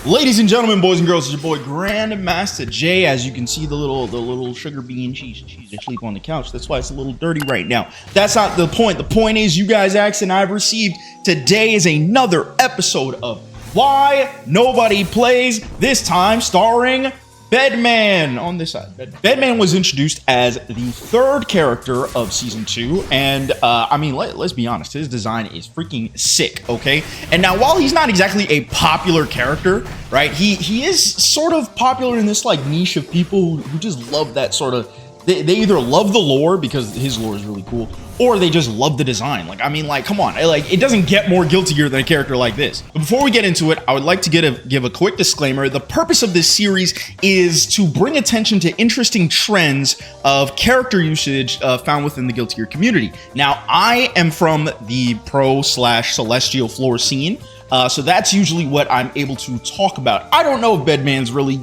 Ladies and gentlemen, boys and girls, it's your boy GrandmastaJ. As you can see, the little sugar bean, she's asleep on the couch. That's why it's a little dirty right now. That's not the point. The point is, you guys asked and I've received. Today is another episode of Why Nobody Plays. This time starring Bedman on this side. Bedman was introduced as the third character of season 2, and I mean, let's be honest, his design is freaking sick, okay? And now, while he's not exactly a popular character, right, he is sort of popular in this like niche of people who just love that sort of. They either love the lore because his lore is really cool, or they just love the design. Like, I mean, like, come on, like, it doesn't get more Guilty Gear than a character like this. But before we get into it, I would like to give a quick disclaimer. The purpose of this series is to bring attention to interesting trends of character usage found within the Guilty Gear community. Now, I am from the pro/celestial floor scene. So that's usually what I'm able to talk about. I don't know if Bedman's really,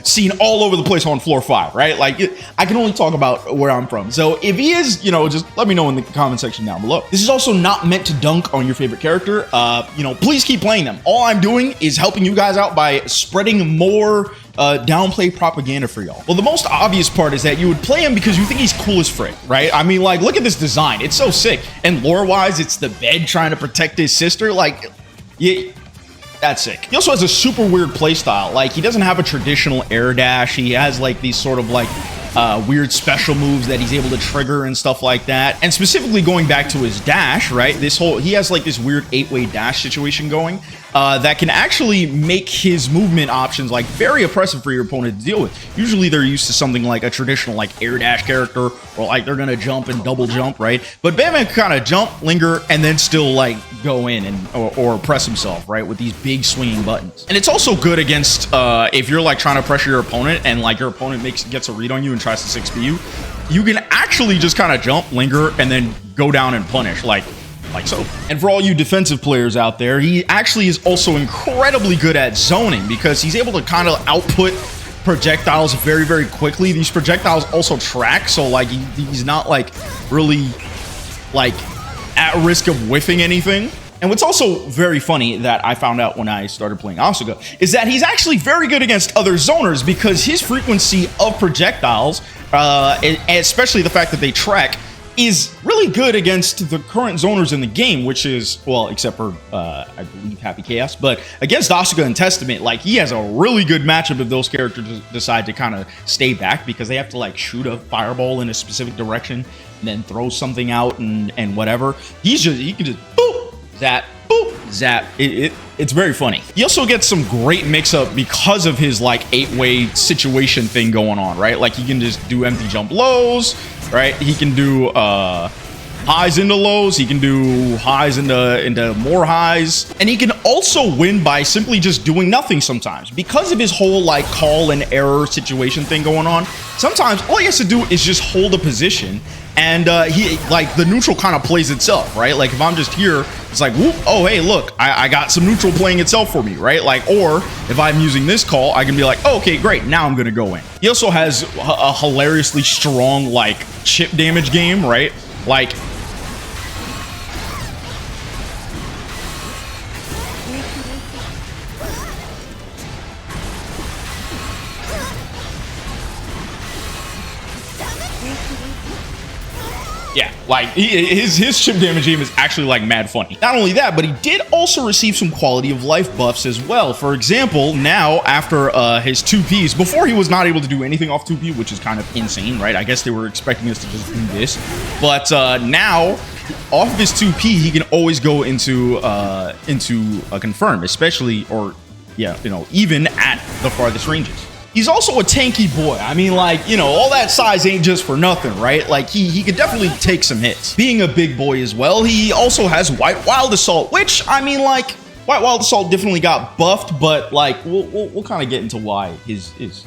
seen all over the place on floor 5, right? Like, I can only talk about where I'm from. So if he is, just let me know in the comment section down below. This is also not meant to dunk on your favorite character. Please keep playing them. All I'm doing is helping you guys out by spreading more downplay propaganda for y'all. Well, the most obvious part is that you would play him because you think he's cool as frick, right? I mean, like, look at this design. It's so sick. And lore-wise, it's the bed trying to protect his sister. Like, yeah, that's sick. He also has a super weird playstyle. Like, he doesn't have a traditional air dash. He has like these sort of like weird special moves that he's able to trigger and stuff like that. And specifically going back to his dash, right? He has like this weird 8-way dash situation going that can actually make his movement options like very oppressive for your opponent to deal with. Usually they're used to something like a traditional like air dash character, or like they're gonna jump and double jump, right? But Bedman can kind of jump, linger, and then still like go in and or press himself, right, with these big swinging buttons. And it's also good against if you're like trying to pressure your opponent and like your opponent gets a read on you and tries to 6p you can actually just kind of jump, linger, and then go down and punish like so. And for all you defensive players out there, he actually is also incredibly good at zoning because he's able to kind of output projectiles very, very quickly. These projectiles also track, so like he's not like really like at risk of whiffing anything. And what's also very funny that I found out when I started playing Asuka is that he's actually very good against other zoners because his frequency of projectiles, and especially the fact that they track, is really good against the current zoners in the game, which is, well, except for, I believe, Happy Chaos. But against Asuka and Testament, like, he has a really good matchup if those characters decide to kind of stay back because they have to, like, shoot a fireball in a specific direction and then throw something out and whatever. He can just boop, zap, boop, zap. It's very funny. He also gets some great mix-up because of his, like, 8-way situation thing going on, right? Like, he can just do empty jump lows, right? He can do highs into lows. He can do highs into more highs. And he can also win by simply just doing nothing sometimes. Because of his whole like call and error situation thing going on, sometimes all he has to do is just hold a position and he like the neutral kind of plays itself, right? Like if I'm just here, it's like, whoop, oh, hey, look, I got some neutral playing itself for me, right? Like, or if I'm using this call, I can be like, oh, okay, great, now I'm gonna go in. He also has a hilariously strong like chip damage game, right? Like, yeah, like his chip damage game is actually like mad funny. Not only that, but he did also receive some quality of life buffs as well. For example, now after his 2Ps, before he was not able to do anything off 2P, which is kind of insane, right? I guess they were expecting us to just do this, but now off of his 2P, he can always go into a confirm, especially or yeah, even at the farthest ranges. He's also a tanky boy. I mean, like, all that size ain't just for nothing, right? Like, he could definitely take some hits. Being a big boy as well, he also has White Wild Assault, which, I mean, like, White Wild Assault definitely got buffed, but, like, we'll kind of get into why his is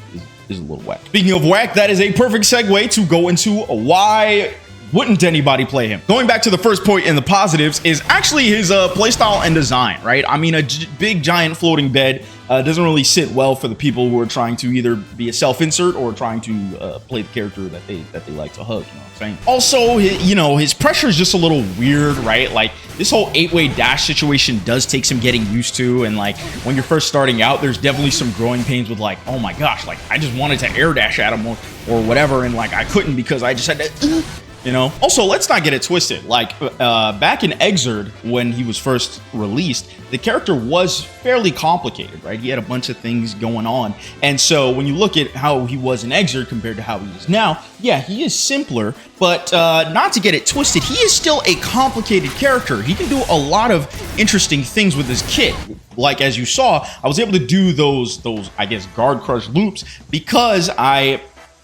a little whack. Speaking of whack, that is a perfect segue to go into why wouldn't anybody play him? Going back to the first point in the positives is actually his playstyle and design, right? I mean, a big giant floating bed doesn't really sit well for the people who are trying to either be a self-insert or trying to play the character that they like to hug, you know what I'm saying? Also, you know, his pressure is just a little weird, right? Like, this whole 8-way dash situation does take some getting used to, and like, when you're first starting out, there's definitely some growing pains with like, oh my gosh, like, I just wanted to air dash at him or whatever, and like, I couldn't because I just had to, you know? Also, let's not get it twisted. Like, back in Exerd, when he was first released, the character was fairly complicated, right? He had a bunch of things going on. And so when you look at how he was in Exerd compared to how he is now, yeah, he is simpler, but not to get it twisted, he is still a complicated character. He can do a lot of interesting things with his kit. Like, as you saw, I was able to do those, I guess, guard crush loops because I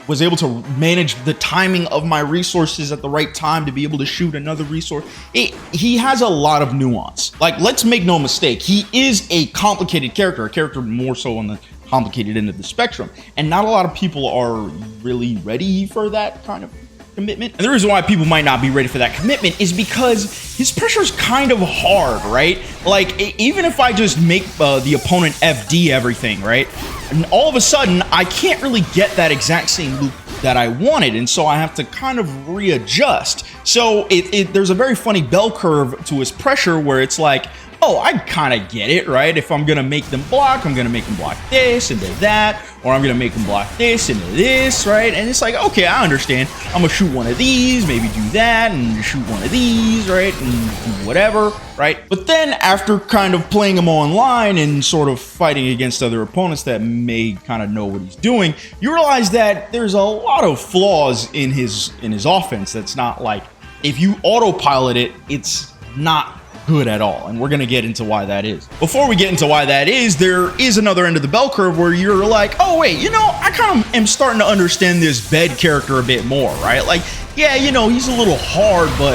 was able to manage the timing of my resources at the right time to be able to shoot another resource. He has a lot of nuance. Like, let's make no mistake, he is a complicated character, a character more so on the complicated end of the spectrum. And not a lot of people are really ready for that kind of commitment. And the reason why people might not be ready for that commitment is because his pressure is kind of hard, right? Like, even if I just make the opponent FD everything, right? And all of a sudden, I can't really get that exact same loop that I wanted, and so I have to kind of readjust. So there's a very funny bell curve to his pressure where it's like, oh, I kind of get it, right? If I'm going to make them block, I'm going to make them block this into that, or I'm going to make them block this into this, right? And it's like, okay, I understand. I'm going to shoot one of these, maybe do that, and shoot one of these, right? And do whatever, right? But then after kind of playing him online and sort of fighting against other opponents that may kind of know what he's doing, you realize that there's a lot of flaws in his offense that's not like, if you autopilot it, it's not good at all, and we're gonna get into why that is. Before we get into why that is, there is another end of the bell curve where you're like, oh wait, you know, I kind of am starting to understand this Bed character a bit more, right? Like, yeah, you know, he's a little hard, but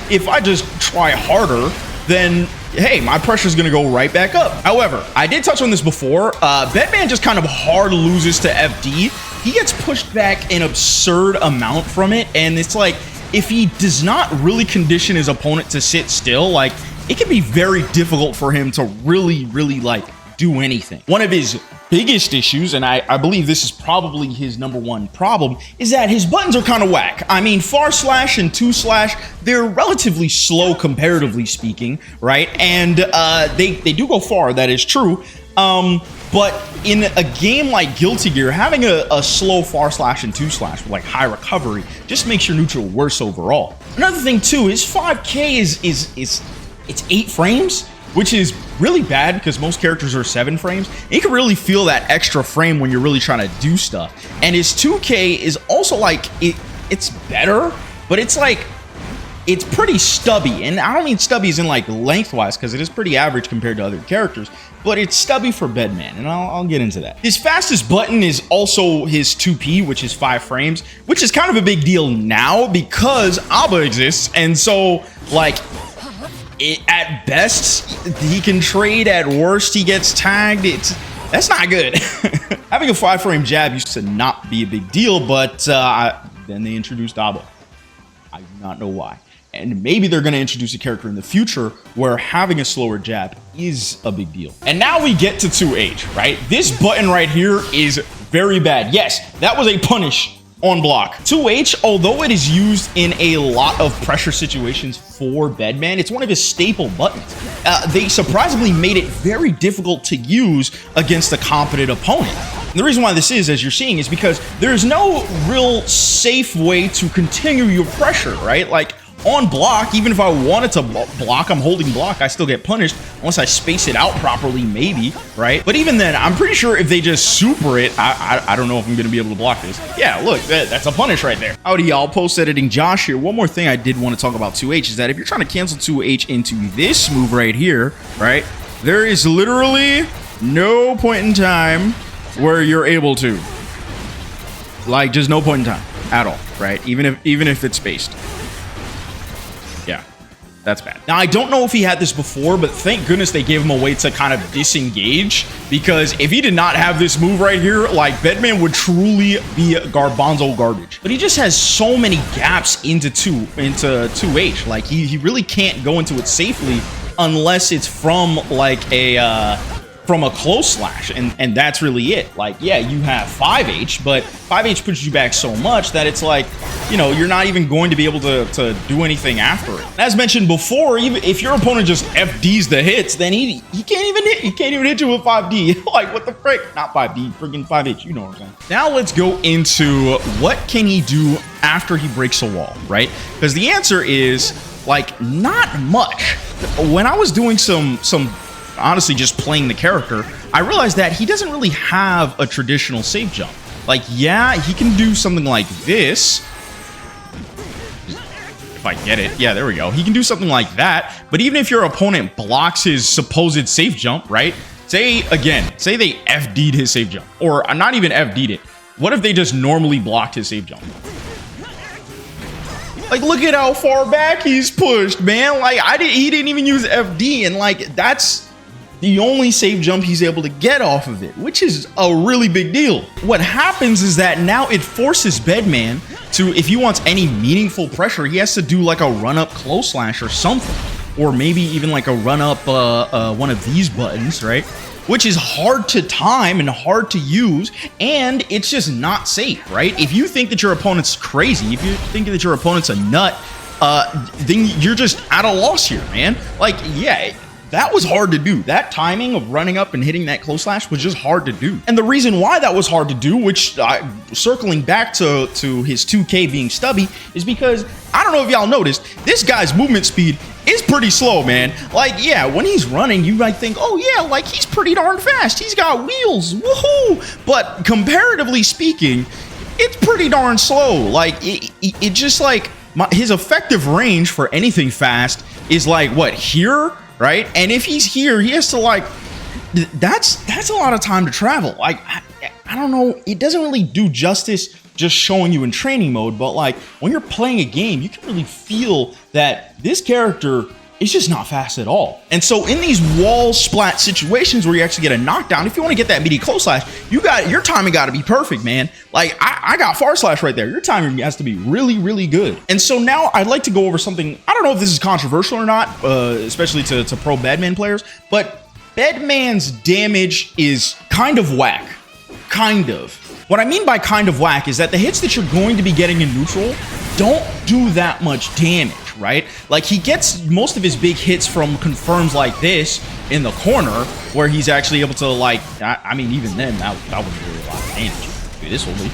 if I just try harder, then hey, my pressure is gonna go right back up. However, I did touch on this before. Bedman just kind of hard loses to FD. He gets pushed back an absurd amount from it, and it's like, if he does not really condition his opponent to sit still, like, it can be very difficult for him to really like do anything. One of his biggest issues, and I believe this is probably his #1 problem, is that his buttons are kind of whack. I mean, far slash and 2 slash, they're relatively slow comparatively speaking, right? And they do go far, that is true. But in a game like Guilty Gear, having a slow far slash and 2 slash with like high recovery just makes your neutral worse overall. Another thing too is 5K is it's 8 frames, which is really bad because most characters are 7 frames. And you can really feel that extra frame when you're really trying to do stuff. And his 2K is also like, it's better, but it's like, it's pretty stubby. And I don't mean stubby as in like lengthwise, because it is pretty average compared to other characters, but it's stubby for Bedman, and I'll get into that. His fastest button is also his 2P, which is 5 frames, which is kind of a big deal now because ABBA exists. And so like, at best, he can trade. At worst, he gets tagged. That's not good. Having a 5-frame jab used to not be a big deal, but then they introduced ABBA. I do not know why. And maybe they're going to introduce a character in the future where having a slower jab is a big deal. And now we get to 2H, right? This button right here is very bad. Yes, that was a punish on block. 2H, although it is used in a lot of pressure situations for Bedman, it's one of his staple buttons. They surprisingly made it very difficult to use against a competent opponent. And the reason why this is, as you're seeing, is because there's no real safe way to continue your pressure, right? Like, on block, even if I wanted to block, I'm holding block, I still get punished unless I space it out properly, maybe, right? But even then, I'm pretty sure if they just super it, I don't know if I'm gonna be able to block this. Yeah, look, that's a punish right there. Howdy, y'all, post-editing Josh here. One more thing I did want to talk about 2H is that if you're trying to cancel 2H into this move right here, right, there is literally no point in time where you're able to. Like, just no point in time at all, right? Even if it's spaced. Yeah. That's bad. Now, I don't know if he had this before, but thank goodness they gave him a way to kind of disengage, because if he did not have this move right here, like, Bedman would truly be garbanzo garbage. But he just has so many gaps into 2H. Like, he really can't go into it safely unless it's from, like, from a close slash, and that's really it. Like, yeah, you have 5H, but 5H pushes you back so much that it's like, you know, you're not even going to be able to do anything after it. As mentioned before, even if your opponent just FDs the hits, then he can't even hit you with 5D. Like, what the frick? Not 5D, freaking 5H, you know what I'm saying. Now let's go into what can he do after he breaks a wall, right? Because the answer is, like, not much. When I was doing some honestly just playing the character, I realized that he doesn't really have a traditional safe jump. Like, yeah, he can do something like this. If I get it. Yeah, there we go. He can do something like that. But even if your opponent blocks his supposed safe jump, right? Say they FD'd his safe jump. Or not even FD'd it. What if they just normally blocked his safe jump? Like, look at how far back he's pushed, man. Like, he didn't even use FD, and like, that's the only safe jump he's able to get off of it, which is a really big deal. What happens is that now it forces Bedman to, if he wants any meaningful pressure, he has to do like a run-up close slash or something, or maybe even like a run-up one of these buttons, right? Which is hard to time and hard to use, and it's just not safe, right? If you think that your opponent's crazy, if you think that your opponent's a nut, then you're just at a loss here, man. Like, yeah, that was hard to do. That timing of running up and hitting that close slash was just hard to do. And the reason why that was hard to do, which circling back to his 2K being stubby, is because, I don't know if y'all noticed, this guy's movement speed is pretty slow, man. Like, yeah, when he's running, you might think, oh yeah, like, he's pretty darn fast. He's got wheels, woohoo! But comparatively speaking, it's pretty darn slow. Like, it just like, his effective range for anything fast is like, what, here? Right? And if he's here, he has to like, that's a lot of time to travel. Like, I don't know, it doesn't really do justice just showing you in training mode, but like, when you're playing a game, you can really feel that this character is just not fast at all. And so in these wall splat situations where you actually get a knockdown, if you want to get that meaty close slash, your timing got to be perfect, man. Like, I got far slash right there. Your timing has to be really, really good. And so now I'd like to go over something, I don't know if this is controversial or not, especially to pro Bedman players, but Bedman's damage is kind of whack. Kind of. What I mean by kind of whack is that the hits that you're going to be getting in neutral don't do that much damage, right? Like, he gets most of his big hits from confirms like this in the corner, where he's actually able to, like, I mean, even then, that wouldn't do a lot of damage. Dude, this will be.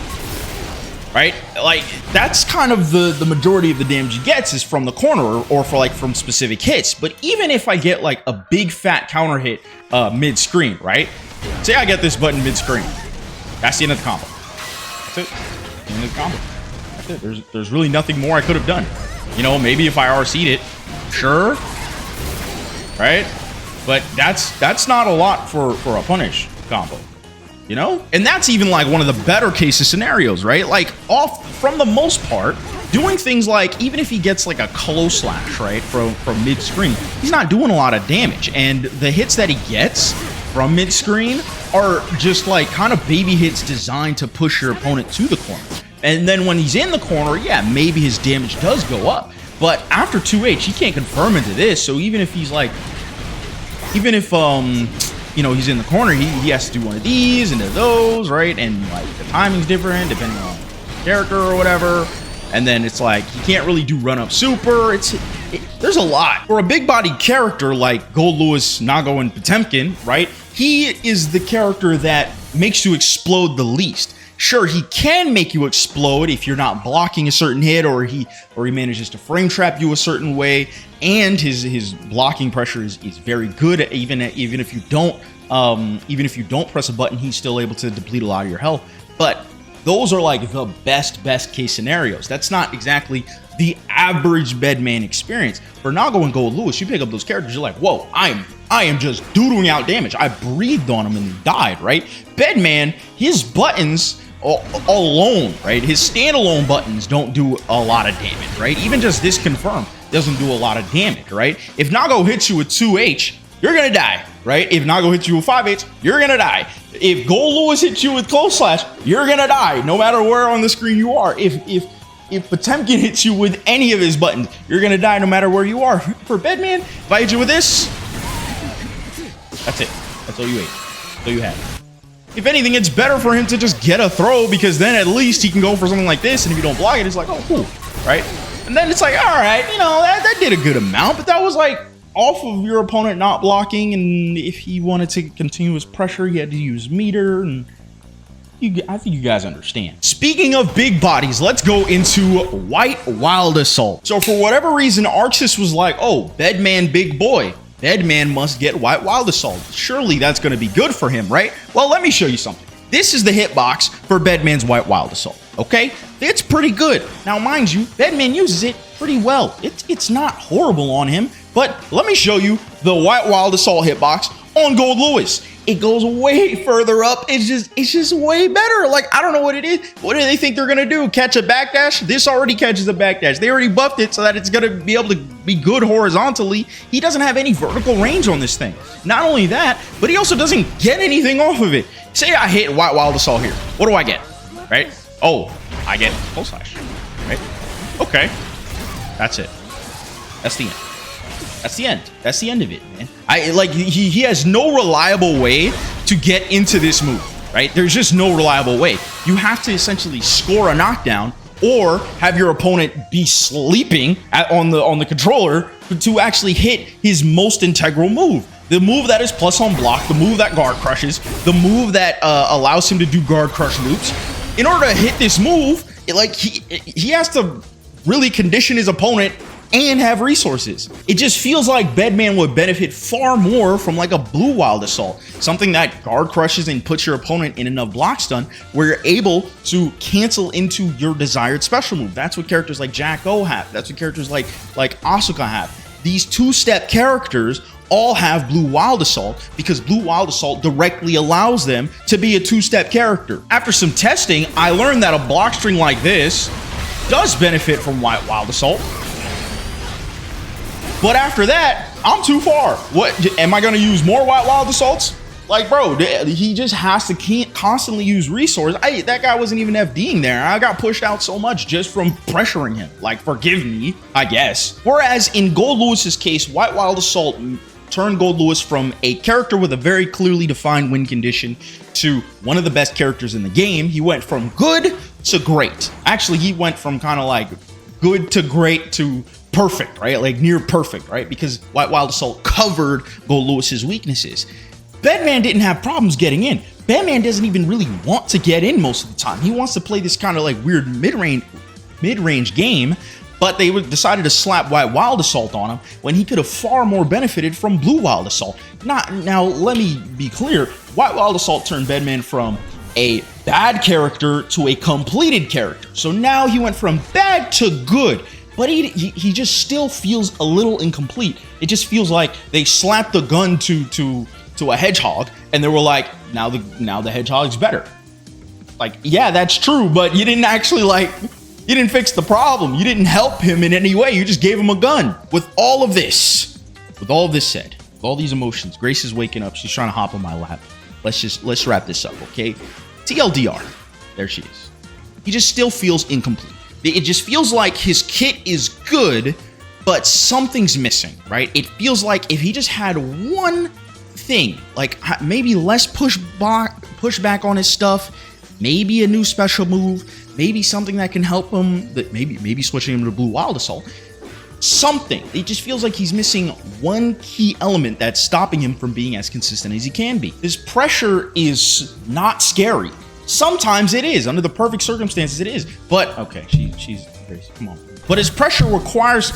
Right? Like, that's kind of the majority of the damage he gets is from the corner or from specific hits. But even if I get, like, a big fat counter hit mid-screen, right? Say I get this button mid-screen. That's the end of the combo. That's it. The end of the combo. That's it. There's really nothing more I could have done. You know, maybe if I RC'd it, sure. Right? But that's not a lot for a punish combo. You know? And that's even like one of the better cases scenarios, right? Like, from the most part, doing things like, even if he gets like a close slash, right, from mid-screen, he's not doing a lot of damage. And the hits that he gets from mid-screen are just like kind of baby hits designed to push your opponent to the corner. And then when he's in the corner, yeah, maybe his damage does go up. But after 2H, he can't confirm into this. So even if he's like, you know, he's in the corner, he has to do one of these and those, right? And like the timing's different depending on the character or whatever. And then it's like, he can't really do run-up super. There's a lot. For a big-bodied character like Gold Lewis, Nago, and Potemkin, right? He is the character that makes you explode the least. Sure, he can make you explode if you're not blocking a certain hit, or he manages to frame trap you a certain way, and his blocking pressure is very good. Even if you don't press a button, he's still able to deplete a lot of your health. But those are like the best case scenarios. That's not exactly the average Bedman experience. For Nago and Gold Lewis, you pick up those characters, you're like, whoa, I am just doodling out damage. I breathed on him and he died, right? Bedman, his buttons alone, right? His standalone buttons don't do a lot of damage, right? Even just this confirm. doesn't do a lot of damage, right? If Nago hits you with 2H, you're gonna die, right? If Nago hits you with 5H, you're gonna die. If Gold Lewis hits you with Close Slash, you're gonna die, no matter where on the screen you are. If Potemkin hits you with any of his buttons, you're gonna die no matter where you are. For Bedman, if I hit you with this, that's it. That's all you ate. That's all you had. If anything, it's better for him to just get a throw, because then at least he can go for something like this, and if you don't block it, it's like, oh, cool, right? And then it's like, all right, you know, that did a good amount, but that was like off of your opponent not blocking, and if he wanted to continue his pressure, he had to use meter, and I think you guys understand. Speaking of big bodies, let's go into White Wild Assault. So for whatever reason, Arxis was like, oh, Bedman big boy. Bedman must get White Wild Assault. Surely that's going to be good for him, right? Well, let me show you something. This is the hitbox for Bedman's White Wild Assault, okay? It's pretty good. Now, mind you, Bedman uses it pretty well. It's not horrible on him, but let me show you the White Wild Assault hitbox on Gold Lewis. It goes way further up. It's just way better. Like, I don't know what it is. What do they think they're gonna do? Catch a backdash? This already catches a backdash. They already buffed it so that it's gonna be able to be good horizontally. He doesn't have any vertical range on this thing. Not only that, but he also doesn't get anything off of it. Say I hit White Wild Assault here. What do I get? Right? Oh, I get Close Slash. Right? Okay. That's it. That's the end. That's the end. That's the end of it, man. He has no reliable way to get into this move, right? There's just no reliable way. You have to essentially score a knockdown or have your opponent be sleeping on the controller to actually hit his most integral move. The move that is plus on block, the move that guard crushes, the move that allows him to do guard crush loops. In order to hit this move, he has to really condition his opponent and have resources. It just feels like Bedman would benefit far more from like a Blue Wild Assault, something that guard crushes and puts your opponent in enough block stun where you're able to cancel into your desired special move. That's what characters like Jack O have. That's what characters like Asuka have. These two-step characters all have Blue Wild Assault because Blue Wild Assault directly allows them to be a two-step character. After some testing, I learned that a block string like this does benefit from White Wild Assault. But after that, I'm too far. What, am I gonna use more White Wild Assaults? Like, bro, he just has to constantly use resource. That guy wasn't even FDing there. I got pushed out so much just from pressuring him. Like, forgive me, I guess. Whereas in Gold Lewis's case, White Wild Assault turned Gold Lewis from a character with a very clearly defined win condition to one of the best characters in the game. He went from good to great. Actually, he went from kind of like good to great to perfect, right? Like near perfect, right? Because White Wild Assault covered Gold Lewis's weaknesses. Bedman didn't have problems getting in. Bedman doesn't even really want to get in most of the time. He wants to play this kind of like weird mid-range game, but they decided to slap White Wild Assault on him when he could have far more benefited from Blue Wild Assault. Now, let me be clear. White Wild Assault turned Bedman from a bad character to a completed character. So now he went from bad to good. But he just still feels a little incomplete. It just feels like they slapped the gun to a hedgehog, and they were like, now the hedgehog's better. Like, yeah, that's true, but you didn't actually you didn't fix the problem. You didn't help him in any way. You just gave him a gun. With all of this said, with all these emotions, Grace is waking up. She's trying to hop on my lap. Let's wrap this up, okay? TLDR, there she is. He just still feels incomplete. It just feels like his kit is good, but something's missing, right? It feels like if he just had one thing, like maybe less pushback on his stuff, maybe a new special move, maybe something that can help him, that maybe switching him to Blue Wild Assault, something. It just feels like he's missing one key element that's stopping him from being as consistent as he can be. His pressure is not scary. Sometimes it is, under the perfect circumstances it is, but okay, she's crazy, come on. But his pressure requires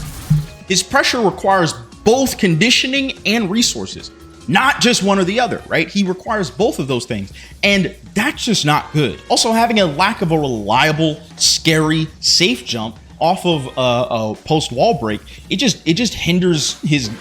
both conditioning and resources, not just one or the other, right? He requires both of those things, and that's just not good. Also, having a lack of a reliable, scary, safe jump off of a post wall break, it just hinders his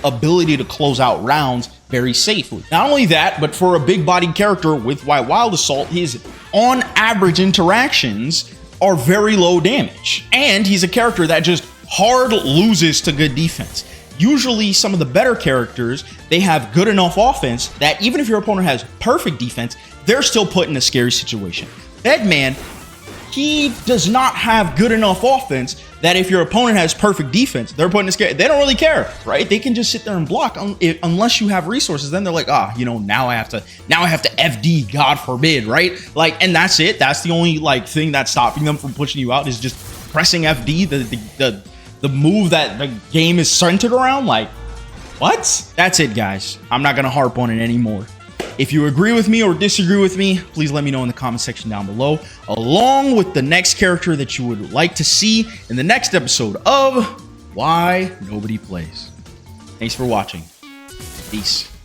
ability to close out rounds very safely. Not only that, but for a big bodied character with White Wild Assault, his on average interactions are very low damage, and he's a character that just hard loses to good defense. Usually some of the better characters, they have good enough offense that even if your opponent has perfect defense, they're still put in a scary situation. Bedman, he does not have good enough offense that if your opponent has perfect defense, they're put in a scary, they don't really care, right? They can just sit there and block unless you have resources. Then they're like, you know, now I have to FD, God forbid, right? Like, and that's it. That's the only like thing that's stopping them from pushing you out is just pressing FD, the move that the game is centered around. Like, what? That's it, guys. I'm not gonna harp on it anymore. If you agree with me or disagree with me, please let me know in the comment section down below, along with the next character that you would like to see in the next episode of Why Nobody Plays. Thanks for watching. Peace.